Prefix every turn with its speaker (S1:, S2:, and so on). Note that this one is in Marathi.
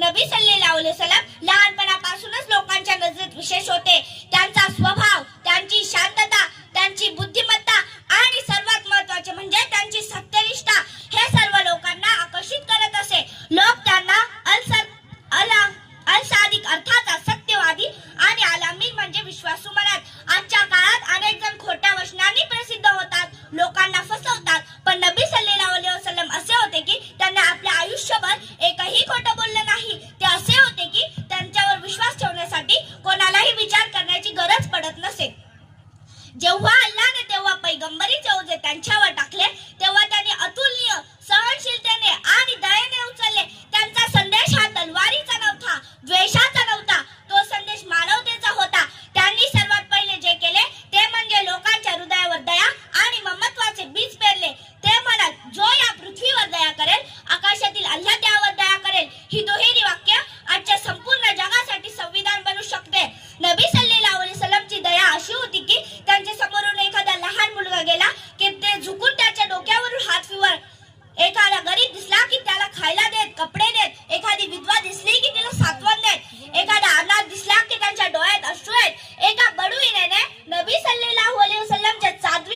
S1: नबी सल्लल्लाहु अलैहि वसल्लम लहानपणापासूनच लोकांच्या नजरेत विशेष होते. त्यांचा स्वभाव, त्यांची शांतता, त्यांची बुद्धिमत्ता आणि सर्वात महत्त्वाचे म्हणजे त्यांची सत्यनिष्ठा हे सर्व लोकांना आकर्षित करत असे. लोक त्यांना अल-सादिक अर्थात सत्यवादी आणि अल-अमीन म्हणजे विश्वासू म्हणत. आजच्या काळात अनेक जण खोट्या वचनांनी प्रसिद्ध होतात, लोकांना फसवतात, पण नबी सल्लल्लाहु अलैहि वसल्लम असे होते की त्यांना आपल्या आयुष्यभर एकही खोटं बोललं नाही. ते असे होते की त्यांच्यावर विश्वास ठेवण्यासाठी कोणालाही विचार करण्याची गरज पडत नसे. जेव्हा अल्लाहने तेव्हा पैगंबरीचे ओझे त्यांच्यावर टाकले तेव्हा त्यांनी अतुलनीय सहनशीलतेने आणि दयेने उचलले. त्यांचा संदेश हा तलवारीचा नव्हता, द्वेषाचा नव्हता, तो संदेश मानवतेचा होता. त्यांनी सर्वात पहिले जे केले ते म्हणजे लोकांच्या हृदयावर दया आणि ममत्वाचे बीज पेरले. ते म्हणत, जो या पृथ्वीवर दया करेल, आकाशातील अल्लाह त्यावर दया करेल. ही दोहे